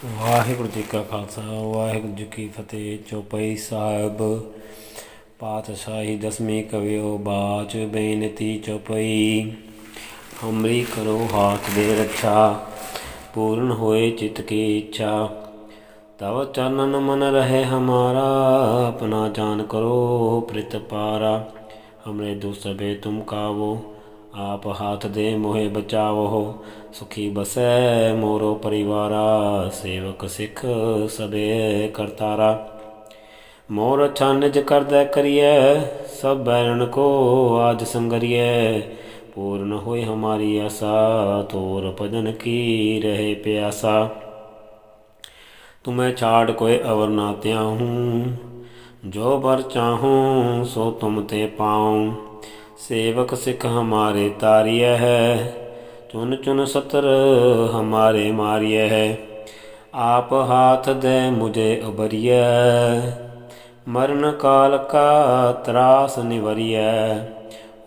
ਵਾਹਿਗੁਰੂ ਜੀ ਕਾ ਖਾਲਸਾ ਵਾਹਿਗੁਰੂ ਜੀ ਕੀ ਫਤਿਹ। ਚੌਪਈ ਸਾਹਿਬ ਪਾਤਸ਼ਾਹੀ ਦਸਵੀਂ ਕਵਿਓ ਬਾਚ ਬੇਨਤੀ ਚੌਪਈ। ਹਮਰੀ ਕਰੋ ਹਾਥ ਦੇ ਰੱਛਾ, पूर्ण होए चित्त की इच्छा। तव चरणन मन रहे हमारा, अपना जान करो प्रित पारा। हमरे दुसबे तुम कावो, आप हाथ दे मोहे बचावो। सुखी बसै मोरो परिवारा, सेवक सिख सबे करतारा। मोर अच्छा निज करदै करिए, सब बैरन को आज संगरिए। पूर्ण होए हमारी आशा, तोर भजन की रहे प्यासा। तुम्हें छाड़ कोई अवर ना त्याहूँ, जो बर चाहूँ सो तुम ते पाऊँ। सेवक सिख हमारे तारिय है, चुन चुन सतर हमारे मारिय है। आप हाथ दे मुझे उबरिय, मरण काल का त्रास निवरिय।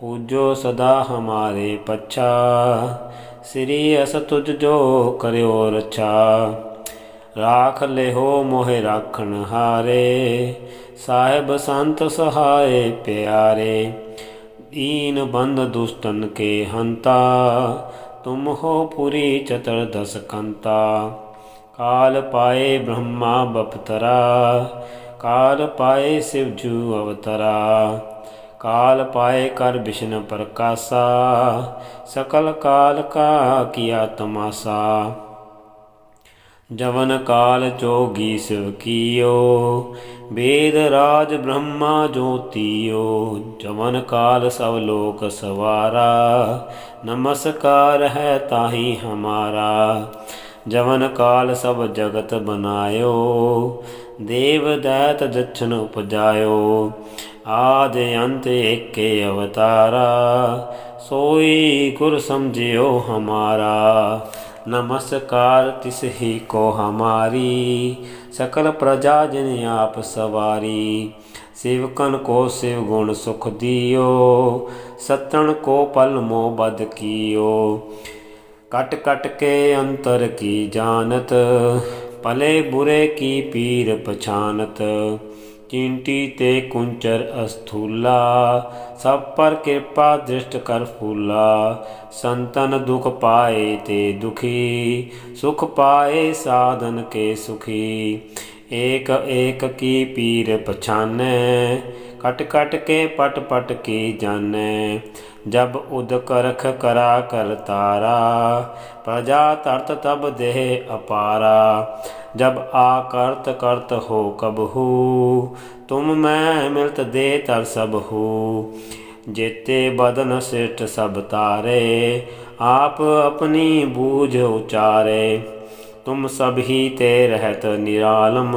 पूजो सदा हमारे पच्छा, श्री अस तुझ जो करो रक्षा। राख ले हो मोहे राखण हारे, साहिब संत सहाय प्यारे। दीन बंद दुष्टन के हंता, तुम हो पुरी चतुर्दश कंता। काल पाए ब्रह्मा बपतरा, काल पाए शिवजू अवतरा। काल पाए कर विष्णु प्रकाशा, सकल काल का किया तमाशा। जवन काल जोगी शिव कियो, वेद राज ब्रह्मा ज्योतियो। जवन काल सब लोक सवारा, नमस्कार है ताहि हमारा। जवन काल सब जगत बनायो, देव दैत जछन उपजायो। आदि अंत एके अवतारा, सोई गुर समझियो हमारा। नमस्कार तिस ही को हमारी, सकल प्रजा जिन आप सवारी। सेवकन को शिव गुण सुख दियो, सतन को पल मोह बद कियो। कट कट के अंतर की जानत, भले बुरे की पीर पछानत। चींटी ते कुंचर अस्थूला, सब पर कृपा दृष्ट कर फूला। संतन दुख पाए ते दुखी, सुख पाए साधन के सुखी। एक एक की पीर पछाने, कट कट के पट पट की जाने। जब उद करख करा कर तारा, प्रजा तरत तब देह अपारा। जब आकर्त करत हो कबहू, तुम मैं मिलत दे तर सब हू। जेते बदन श्रेष्ठ सब तारे, आप अपनी बूझ उचारे। तुम सब ही ते रहत निरालम,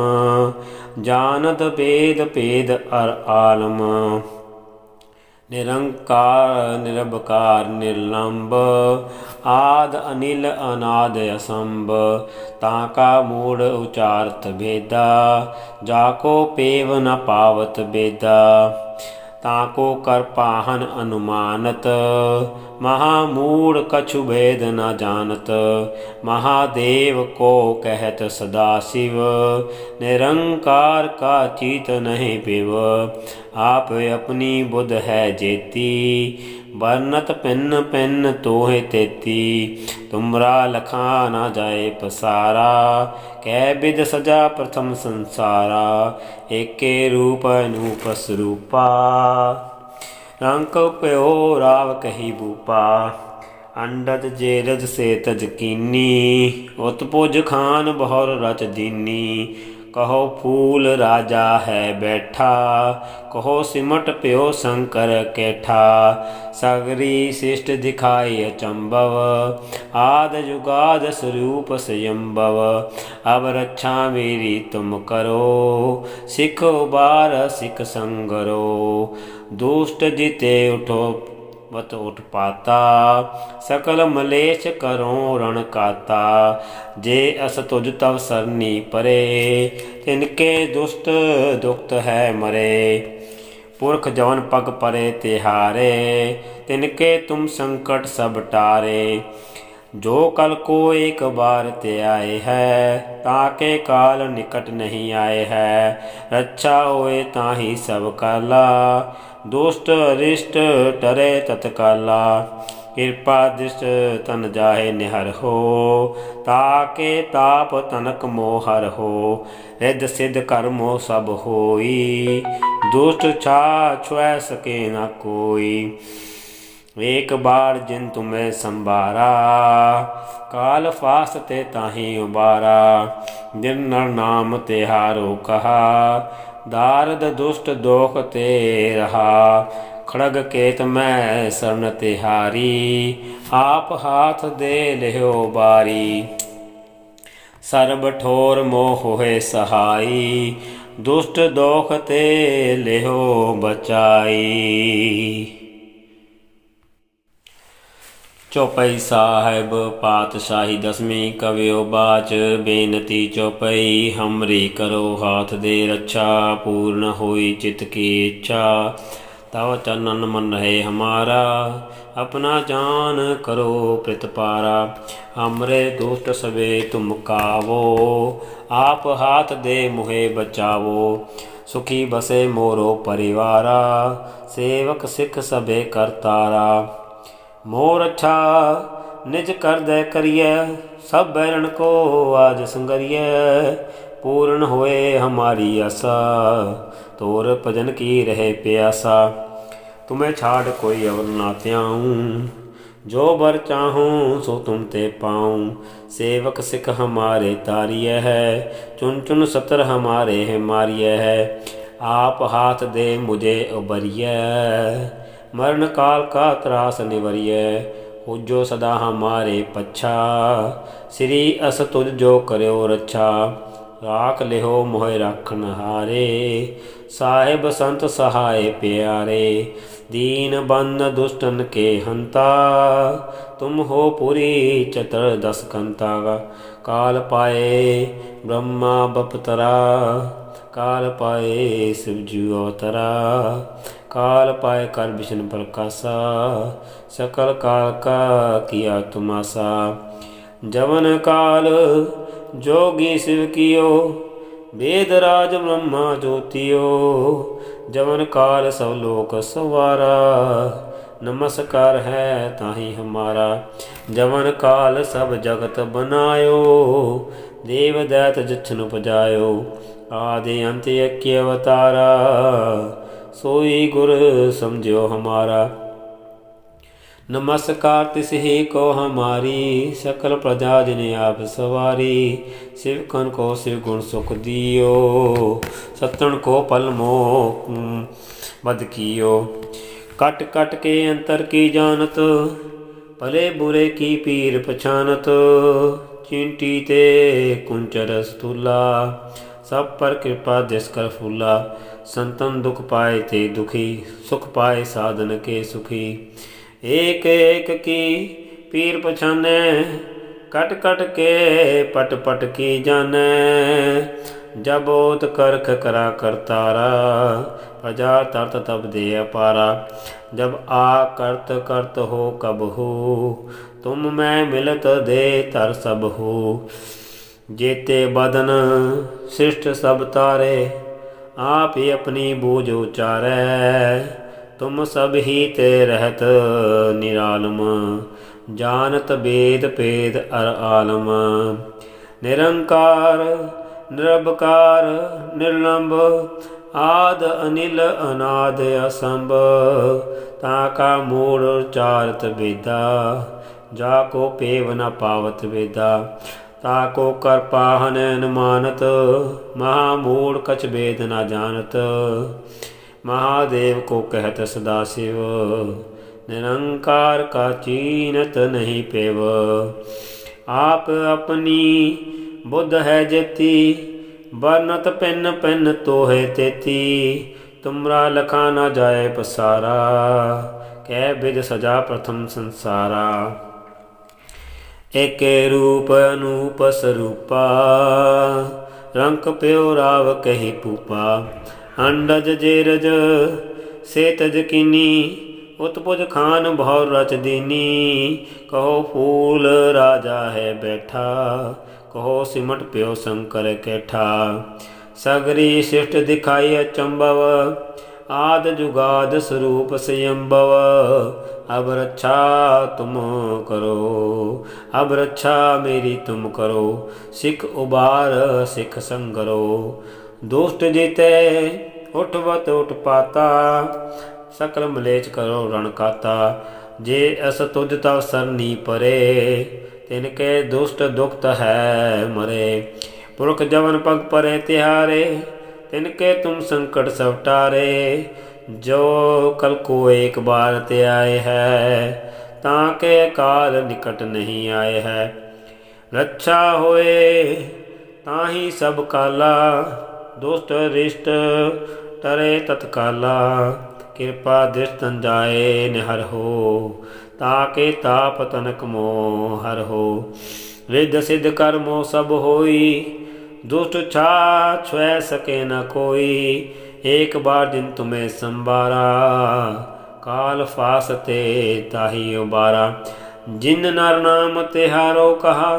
जानत वेद पेद अर आलम। निरंकार निरबकार निर्लंब, आद अनिल अनाद असंभ। ताका मूढ़ उचारत भेदा, जाको पेव न पावत बेदा। ताको कर पाहन अनुमानत, महामूढ़ कछु भेद न जानत। महादेव को कहत सदा शिव, निरंकार का चीत नहीं पिव। आप अपनी बुध है जेती, बरनत पिन पिन तोहे तेती। तुमरा लखा न जाए पसारा, कै बिद सजा प्रथम संसारा। एके रूप अनूप स्वरूपा, रंक प्यो राव कही भूपा। अंडज जेरज से तज कीनी, उत्पुज खान बहुर रच दीनी। कहो फूल राजा है बैठा, कहो सिमट प्यो शंकर कैठा। सगरी शिष्ट दिखाई अचंभव, आद युगाद स्वरूप स्वयंभव। अब रक्षा मेरी तुम करो, सिख उबार सिख संगरो। दुष्ट जिते उठो मत उठ पाता, सकल मलेश करो रण काता। जे अस तुझ तव सरनी परे, तिनके दुष्ट दुखत है मरे। पुरख जवन पग परे तिहारे, तिनके तुम संकट सब टारे। जो कल को एक बार ते आए है, ताके काल निकट नहीं आए है। रक्षा होए ताहि सब काला, दुष्ट अरिष्ट टरे तत्काला। कृपा दृष्ट तन जाहे निहर हो, ताके ताप तनक मोहर हो। रिद्ध सिद्ध कर्मो सब होई, दुष्ट छा छुए सके न कोई। एक बार जिन तुम्हें संभारा, काल फास ते ताहि उबारा। जिन नर नाम तिहारो कहा, दारद दुष्ट दोख ते रहा। खड़ग केत मैं शरण तिहारी, आप हाथ दे लिहो बारी। सर्ब ठोर मोह होए सहाई, दुष्ट दोख ते लिहो बचाई। चौपाई साहिब पातशाही दसवीं कवियो बाच। बेनती चौपाई हमरी करो हाथ दे रक्षा। पूर्ण होई चित्त की इच्छा, तव चरणन मन रहे हमारा। अपना जान करो प्रतिपारा, हमरे दुष्ट सबे तुम कावो। आप हाथ दे मुहे बचावो, सुखी बसे मोरो परिवारा। सेवक सिख सबे करतारा, मोर अच्छा निज कर दे करिए। सब बैरन को आज संगरिए, पूर्ण होए हमारी आशा। तोर भजन की रहे प्यासा, तुम्हें छाड़ कोई और ना त्याऊँ। जो बर चाहूँ सो तुम ते पाऊँ। सेवक सिख हमारे तारिय है, चुन चुन सतर हमारे है मारिय है। आप हाथ दे मुझे उबरिय, मरण काल का त्रास निवरिय। पूजो सदा हमारे पच्छा, श्री अस तुझ जो करो रक्षा। राख लिहो मोह राखन हारे, साहिब संत सहाय प्यारे। दीन बंद दुष्टन के हंता, तुम हो पुरी चतर दस कंता। काल पाए ब्रह्मा बपतरा, काल पाए शिवजी अवतरा। काल पाए कर विष्णु प्रकाशा, सकल काल का किया तुमासा। जवन काल जोगी शिव कियो, वेद राज ब्रह्मा ज्योतियो। जवन काल सब लोक सवारा, नमस्कार है ताहि हमारा। जवन काल सब जगत बनायो, देव दैत जछन उपजायो। आदि अंत एक अवतारा, सोई गुर समझो हमारा। नमस्कार तिस ही को हमारी, सकल प्रजा जिन्हें आप सवारी। शिव कन को शिव गुण सुख दियो, सतन को पल मोह बद कियो। कट कट के अंतर की जानत, भले बुरे की पीर पछानत। चिंटी ते कुंचर स्थूला, सब पर कृपा दिस कर फूला। संतन दुख पाए ते दुखी, सुख पाए साधन के सुखी। एक एक की पीर पछाने, कट कट के पट पट की जाने। जब ओत करख करा करतारा, प्रजा तरत तब दे अपारा। जब आ करत करत हो कब हो, तुम मैं मिलत दे तर सब हो। जेते बदन सृष्ट सब तारे, आप ही अपनी बूझ उचारै। तुम सब ही ते रहत निरालम, जानत वेद पेद अर आलम। निरंकार निरबकार निर्लंब, आद अनिल अनाद असंभ। ताका मूढ़ उचारत वेदा, जाको पेव न पावत वेदा। ताको कर पाहन अनुमानत, महामूढ़ कछ वेद न जानत। महादेव को कहत सदाशिव, निरंकार का चीनत नहीं पेव। आप अपनी बुद्ध है जेती, बरनत पिन पिन तो है तेती। तुमरा लखा न जाए पसारा, कै विध सजा प्रथम संसारा। एक रूप अनूप स्वरूपा, रंक प्यो राव कही पूपा। अंडज जेरज से तज किनी, उत्पुज खान भौर रच दीनी। कहो फूल राजा है बैठा, कहो सिमट प्यो शंकर कैठा। सगरी शिष्ट दिखाई अचंभव, आद जुगाद स्वरूप स्वयंभव। अब रक्षा तुम करो, अब रक्षा मेरी तुम करो। सिख उबार सिख संगरो, दुष्ट जीते उठवत उठपाता। सकल मलेच करो रण काता, जे अस तुझ तव सरनी परे। तिनके दुष्ट दुखत है मरे, पुरख जवन पग परे तिहारे। तिनके तुम संकट सब टारे, जो कल को एक बार ते आए है। ताके काल निकट नहीं आए है, रक्षा होए ताही सब काला। दुष्ट रिष्ट टरे तत्काला, कृपा दृष्ट जाए निहर हो। ताके ताप तनक मोह हर हो, रिद्ध सिद्ध कर्मो सब होई। दुष्ट छा छुए सके न कोई, एक बार दिन तुम्हें संबारा। काल फासते ताही उबारा, जिन नर नाम तिहारो कहा।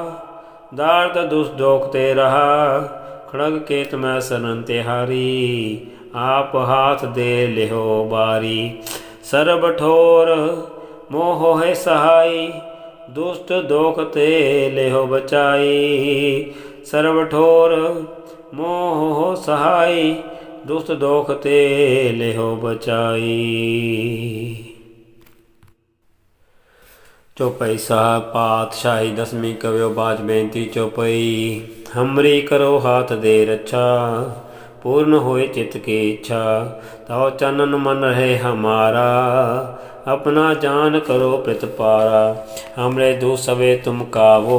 दार्द दुष्ट दोखते रहा, खड़ग केत में सरन तिहारी। आप हाथ दे लिहो बारी, सर्ब ठोर मोह है सहाय। दुष्ट दोखते लेहो बचाई, सर्व ठोर मोह सहाय। दुष्ट दोखते लेहो बचाई। चौपाई साहब पातशाही दसवीं कवियो बाज बेनती चौपाई। हमरी करो हाथ दे रक्षा, पूर्ण होए चित्त की इच्छा। तव चनन मन रहे हमारा, अपना जान करो प्रतिपारा। हमरे दू सवे तुम कावो,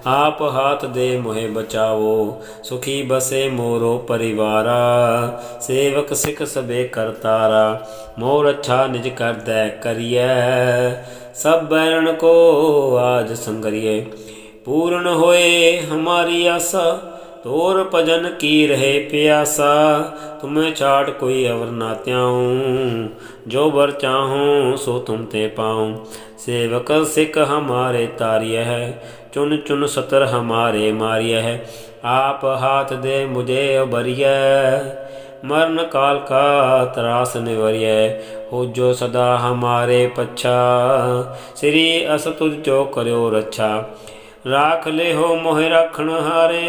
आप हाथ दे मोहे बचावो। सुखी बसे मोरो परिवारा, सेवक सिख सबे करतारा। मोर अच्छा निज कर दै करिए, सब बैरण को आज संगरिए। पूर्ण होए हमारी आशा, तोर भजन की रहे प्यासा। तुम्हें छाट कोई अवर ना त्याऊं, जो बर चाहूं सो तुम ते पाऊं। सेवक सिख हमारे तारिय है, चुन चुन सतर हमारे मारिय है। आप हाथ दे मुझे उबरिय, मरण काल का त्रास निवरिय। हो जो सदा हमारे पच्छा, श्री अस तुझ जो करो रक्षा। राख ले हो मोहि राखण हारे,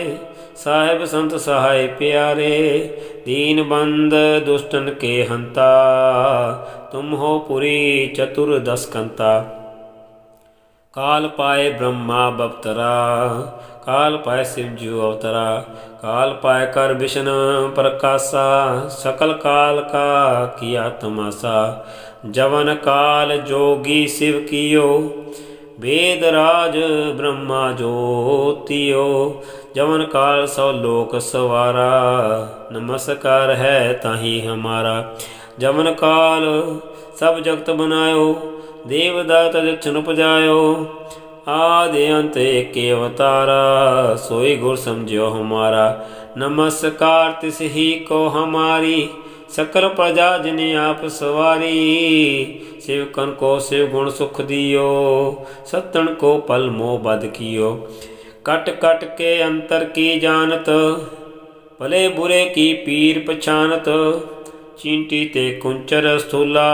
साहिब संत सहाय प्यारे। दीन बंद दुष्टन के हंता, तुम हो पुरी चतुर्दश कंता। काल पाए ब्रह्मा बपतरा, काल पाए शिव जी अवतरा। काल पाए कर विष्णु प्रकाशा, सकल काल का किया तमाशा। जवन काल जोगी शिव कियो, वेद राज ब्रह्मा ज्योतियो। जवन काल सौ लोक सवारा, नमस्कार है ताही हमारा। जवन काल सब जगत बनायो, देवदाता दक्षिण उपजायो। आदि अंत एक अवतारा, सोई गुर समझो हमारा। नमस्कार तिस ही को हमारी, सकल प्रजा जिने आप सवारी। शिवकन को शिव गुण सुख दियो, सतन को पल मोह बद कियो। कट कट के अंतर की जानत, भले बुरे की पीर पछानत। चींटी ते कुंचर स्थूला,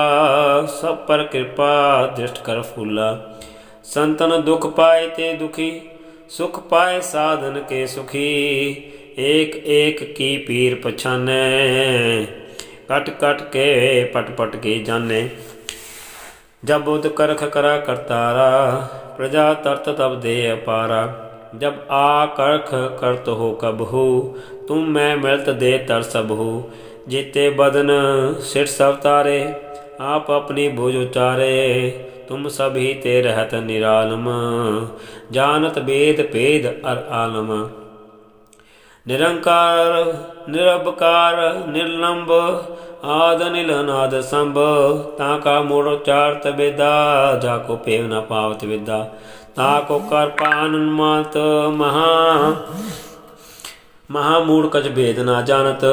सब पर कृपा दृष्ट कर फूला। संतन दुख पाए ते दुखी, सुख पाए साधन के सुखी। एक एक की पीर पछाने, कट कट के पट पट के जाने। जब बुध करख करा करतारा, प्रजा तरत तब दे अपारा। जब आ करख करत हो कबहू, तुम मैं मिलत दे तर सबहू। जीते बदन सिर सब तारे, आप अपनी भुज उचारे। तुम सभी ते रहत निरालम, जानत वेद भेद अर आलम। निरंकार निरबकार निर्लंब, आद नील नाद संभ। ताका मूढ़ उच्चारत विदा, जाको पेव न पावत विदा। ताको कर पान मात महामूढ़ कछ भेद ना जानत,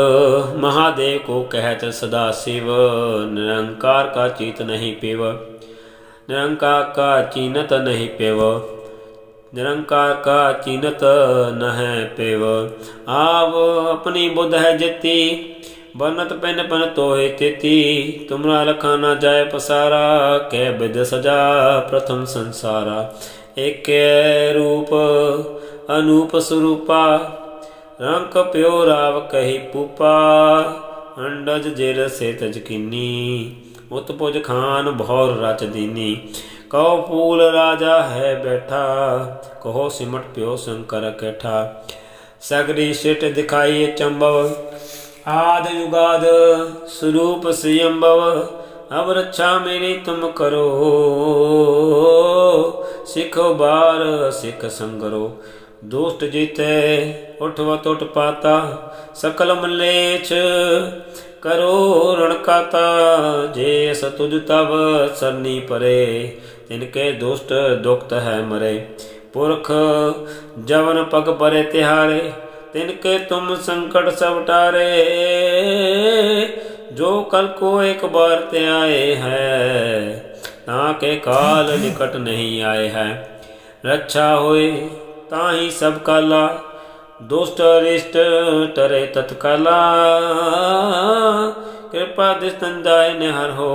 महादेव को कहत सदा शिव। निरंकार का चीत नहीं पेव, निरंकार का चीनत नहीं पेव, निरंकार का चीनत न है पेव। आव अपनी बुध है जिति, बनत पेन पन तोहे तेती। तुमरा लखा न जाय पसारा, कह बिद सजा प्रथम संसारा। एक रूप अनूप स्वरूपा, रंक प्यो राव कही पूपा। अंडज जिर से तजकिनी, उत्पुज खान भौर रच दीनी। कहो फूल राजा है बैठा, कहो सिमट प्यो शंकर कैठा। सगरी सिट दिखाई चंबव, आद युगाद स्वरूप स्वयंभव। अब रक्षा मेरी तुम करो, सिखो बार सिख संगरो। दुष्ट जीते उठवत उठ पाता, सकल मलेच्छ करो रणकाता। जेस तुझ तब सरनी परे, तिनके दुष्ट दुखत है मरे। पुरख जवन पग परे तिहारे, तिनके तुम संकट सब टारे। जो कल को एक बार ते आए हैं, ताके काल निकट नहीं आए हैं। रक्षा होए ताही सब काला, दुष्ट अरिष्ट टरे तत्काला। कृपा दिस्तन जाय निहर हो,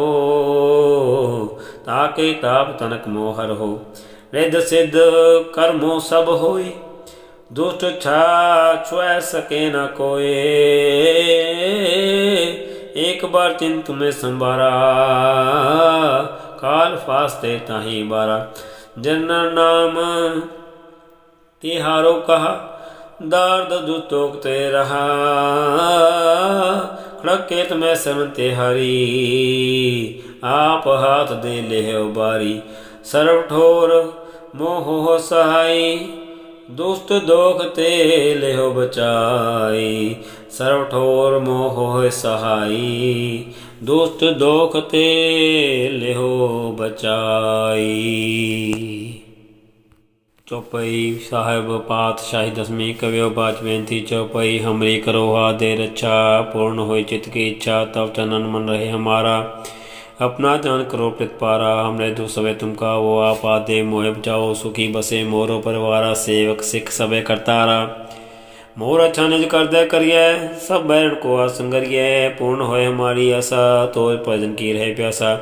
ताके ताप तनक मोहर हो। रिद्ध सिद्ध कर्मो सब होई, दुष्ट छा छुए सके न कोई। एक बार चिंत में संभारा, काल फास्ते ताही बारा। जन नाम तिहारो कहा, दार्द जो तोकते रहा। खड़केत में शरण तिहारी, आप हाथ दे ले बारी। सर्व ठोर मोह सहाई, दुष्ट दोख ते लेहो बचाई। सर्व ठोर मोह सहाई, दुष्ट दोख ते लेहो बचाई। चौपाई साहिब पातशाही दसवीं कवियो बाच बेनती चौपाई। हमरी करो दे रक्षा, पूर्ण होई चित्त की इच्छा। तब चनन मन रहे हमारा, अपना जान करो प्रतिपारा। हमरे दो सवे तुम का वो आप आदे, मोह बचाओ सुखी बसे मोरो परिवारा। सेवक सिख सबे करतारा, मोर अच्छा निज कर दे करिए। सब बैरण को आसंगरिए, पूर्ण होए हमारी आशा। तो भजन की रहे प्यासा,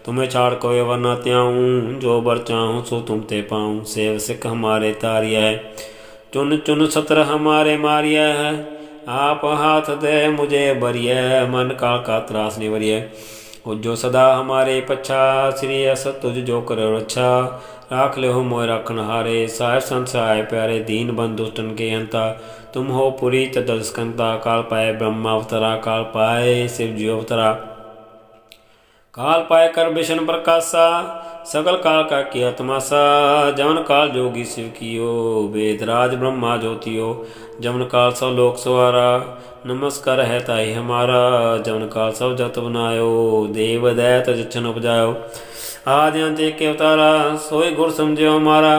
तुम्हें छाड़ कोई वर न त्याऊँ। जो बर चाहूँ सो तुम ते पाऊँ। सेव सिख हमारे तारिया है, चुन चुन सत्र हमारे मारिया है। आप हाथ दे मुझे बरिय, मन काल का त्रास निवरिय। जो सदा हमारे पच्छा, श्री अस तुझ जो करो रक्षा। राख ले हो मोय राखन हारे, साहिब संत सहाय प्यारे। दीन बंधु दुष्टन के हंता, तुम हो पुरी तदस्कंता। काल पाए ब्रह्मा अवतरा, काल पाए शिव जी अवतरा। काल पाए कर विष्णु प्रकाशा, सकल काल का किया तमाशा। जमन काल जोगी शिव कियो, वेदराज ब्रह्मा ज्योतियो। जमन काल सब लोक सवारा, नमस्कार है ताई हमारा। जमन काल सब जत बनायो, देव दैत जछन उपजायो। आदि अंत एक अवतारा, सोई गुर समझो हमारा।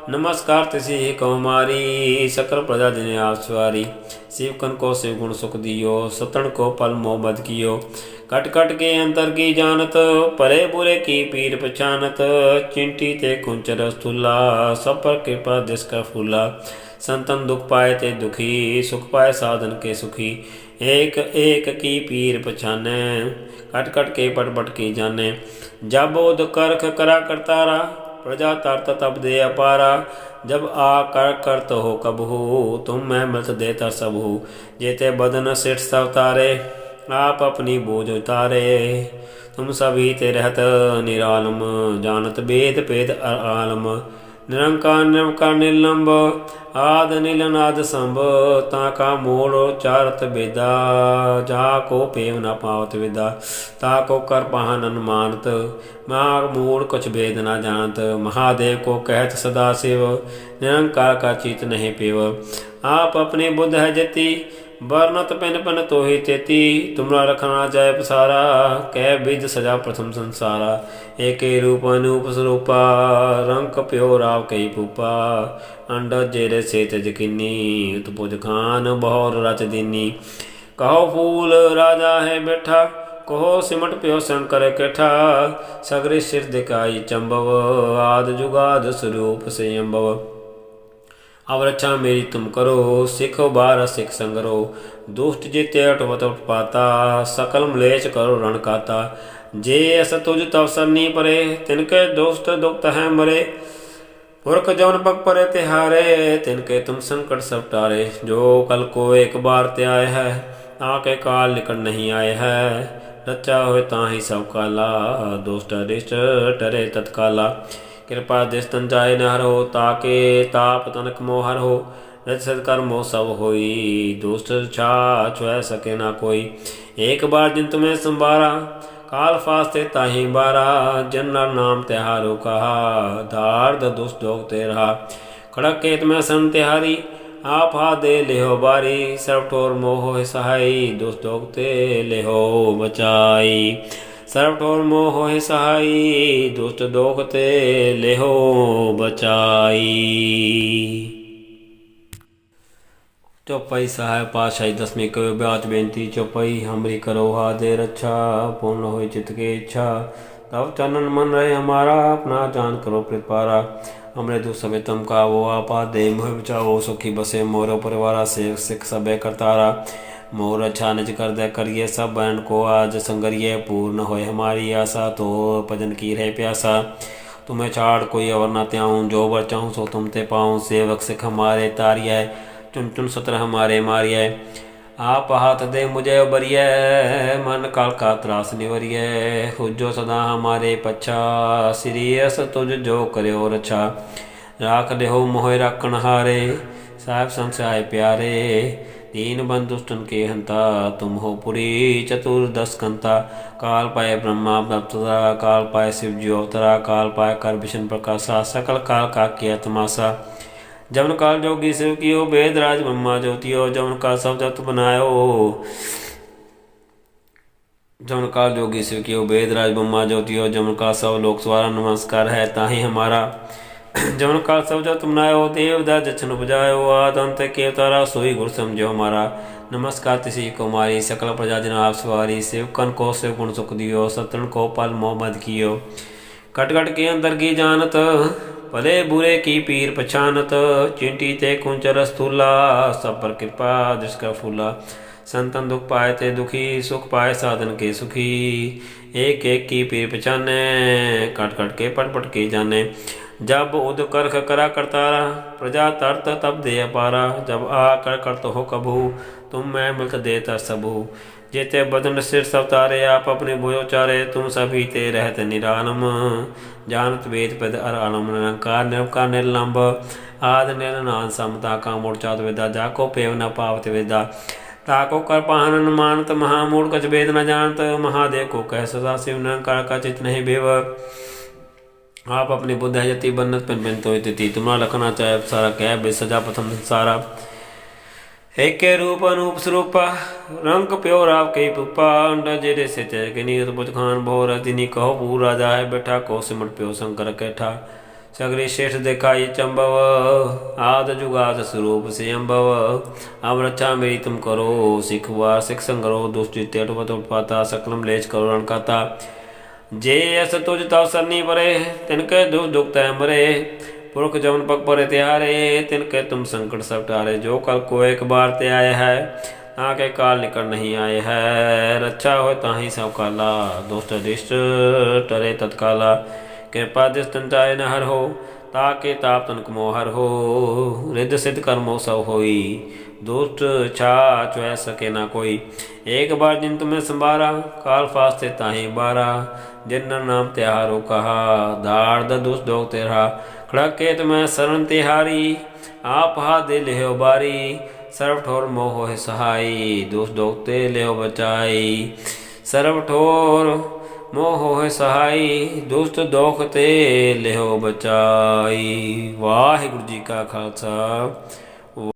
नमस्कार तिसी को हमारी, सकल प्रजा जिन्हें आप सवारी। शिवकन को शिव गुण सुख दियो, सतन को पल मोह बद कियो। कट कट के अंतर की जानत, परे बुरे की पीर पहचानत। चिंटी ते कुंचर स्थूला, सब पर कृपा जिसका फूला। संतन दुख पाए ते दुखी, सुख पाए साधन के सुखी। एक एक की पीर पछाने, कट कट के पट पट की जाने। जब बोध करख करा करतारा, प्रजा तरत तब दे अपारा। जब आ कर करत हो कब हो, तुम मैं मृत देता सब हो। जेते बदन सिठ सब तारे, आप अपनी बोझ उतारे। तुम सभी ते रहत निरालम, जानत वेद पेद आलम। निरंकार निरंकार निर्लंब, आद नीलनाद संभ। ताका मोड़ चारत बेदा, जाको पेव न पावत विदा। ताको कर पाहन अनुमानत, माग मूड़ कुछ भेद न जानत। महादेव को कहत सदा शिव, निरंकार का चीत नहीं पेव। आप अपनी बुद्ध है जति, बरनत पिन पिन तोहि चेती, तुमरा रखना जाय पसारा, कह बिज सजा प्रथम संसारा। एके रूप अनूप स्वरूपा, रंग कप्यो राव कई पूपा, अंडज जेरे से तज किन्नी, उत्पुज खान बहुर रच दीनी। कहो फूल राजा है बैठा, कहो सिमट प्यो शंकर कैठा, सगरे सिर दिखाई चंबव, आद जुगाद स्वरूप से अम्बव। अब रक्षा मेरी तुम करो, सिखो बार सिख संगरो, दुष्ट जीते अटवत उत्पाता, सकल मलेच करो रण काता। जे अस तुझ तव सरनी परे, तिनके दोस्त दुखत है मरे, पुरख जौन पग परे तिहारे, तिनके तुम संकट सब टारे। जो कल को एक बार त्याय है, आके काल निकट नहीं आए है, रचा होए ताहि सब काला, दोस्त अरिष्ट टरे तत्काला। कृपा दृष्टन जाय न हर हो, ताके ताप तनक मोहर हो, रज सत्कर्म मोह सब होई, दुष्ट छा छुए सके ना कोई। एक बार जिन तुम्हें संबारा, काल फास्ते ताहि बारा, जन नर नाम त्योहारो कहा, दार्द दुष्ट दोग ते रहा। खड़क केत में सन तिहारी, आप हा दे लेहो बारी, सर्व ठोर मोह सहाई, दुष्ट दोग ते लेहो बचाई। सर्व ठोर मोह सहाई, दुष्ट दोख ते लेहो बचाई। चौपाई साहिब पातशाही दसवीं कवि ब्याज बेनती चौपाई। हमरी करो हा दे रक्षा, पूर्ण हो चित्त के इच्छा, तब चरणन मन रहे हमारा, अपना जान करो प्रतिपारा। हमरे दुख सबे तुम का वो आपा दे, मोह बचाओ सुखी बसे मोरो परिवारा, से सिख सबे करतारा। मोर अच्छा निज कर दे करिए सब बहन को, आज संगरिए पूर्ण होए हमारी आशा, तो भजन की रहे प्यासा। तुम्हें छाड़ कोई अवर न त्याऊँ, जो वर चाहूँ सो तुम ते पाऊँ, सेवक सिख हमारे तारिय, चुन चुन सत्र हमारे मारिय। आप हाथ दे मुझे उबरिय, मन काल का त्रास निवरिय, हुजो सदा हमारे पच्छा, श्रीयस तुझ जो करो रक्षा। राख देहो मोह राखण हारे, साहिब संग आए प्यारे, दीन बंधु दुष्टन के हंता, तुम हो पुरी चतुर्दश कंता। काल पाए ब्रह्मा अवतरा, काल पाए शिव जी अवतरा, काल पाए कर विष्णु प्रकाशा, सकल काल का किया तमाशा। जमन काल जोगी शिव कियो, वेद राज ब्रह्मा ज्योतियो, जमन का सब जत बनायो, जमन काल जोगी शिव कियो, वेद राज ब्रह्मा ज्योतियो, जमन का सब लोक स्वारा, नमस्कार है ताहि हमारा। जमन काल सब जत बनायो, देवदा जछन उपजायो, आद अंत के अवतारा, सोई गुर समझो हमारा। नमस्कार तिसी कुमारी, सकल प्रजा जन आप सवारी, सेवकन को शिव गुण सुख दियो, सतन को पल मोहम्मद कियो। कट कट के अंदर की जानत, भले बुरे की पीर पछानत, चिंटी ते कुंचर स्थूला, सब पर कृपा दृष्कर फूला। संतन दुख पाए ते दुखी, सुख पाए साधन के सुखी, एक एक की पीर पछाने, कट कट के पट पट के जाने। जब उद करख करा करतारा, प्रजा तरत तब दे अपारा, जब आ कर करत हो कबू, तुम मैं मिलत देता सबू। जेते बदन सिर सब तारे, आप अपने भुजो चारे, तुम सभी ते रहत निरालम, जानत वेद पद अर आलम। निरंकार निरंकार निर्लंब, आद निर्नान समता का मूर्चात वेदा, जाको पेव न पावत वेदा। ताको कर पाहन मानत, महामूढ़ कछ वेद न जानत, महादेव को कह सदा शिव, निरंकार का चित नहीं बेव। आप अपनी बुद्ध है यति बन्नत पिन पिन तो तिथि, तुम्हारा लखना चाहे सारा कह बे सजा प्रथम सारा। एक रूप अनूप स्वरूपा, रंग प्यो राव कई पुपा, अंडा जेरे से चैगनी, बुझ खान बहु रजनी, कहो पूर राजा है बैठा, को सिमट प्यो शंकर कैठा। सगरे श्रेष्ठ दिखाई चंबव, आद जुगाद स्वरूप से अम्बव। अब रक्षा मेरी तुम करो, सिख वार सिख संगरो, दुष्ट तेटवत उत्पाता, सकलम लेच करो रण काता। जे अस तुझ तव सरनी परे, तिनके दुख दुख तय मरे, पुरख जमन पग परे तिहारे, तिनके तुम संकट सब टारे। जो कल को एक बार ते आए है, आके काल निकट नहीं आए है, रक्षा हो ताहि सब काला, दुष्ट दिष्ट टरे तत्काला। कृपा दृष्टन चाहे न हर हो, ताके ताप तनक मोहर हो, रिद्ध सिद्ध कर्मो सब होई, दुष्ट छा चुह सके ना कोई। एक बार जिन तुम्हें संभारा, काल फास्ते ताहि बारा, जिन नाम त्योहारो कहा, दार्द दुष्ट दोग तेरा। खड़के तुम्हें शरण तिहारी, आप हा दे लेहो बारी, सर्व ठोर मोह सहाई, दुष्ट दोग ते लेहो बचाई। सर्व ठोर मोह सहाई, दुष्ट दोख ते लेहो बचाई। वाहिगुरु जी का खालसा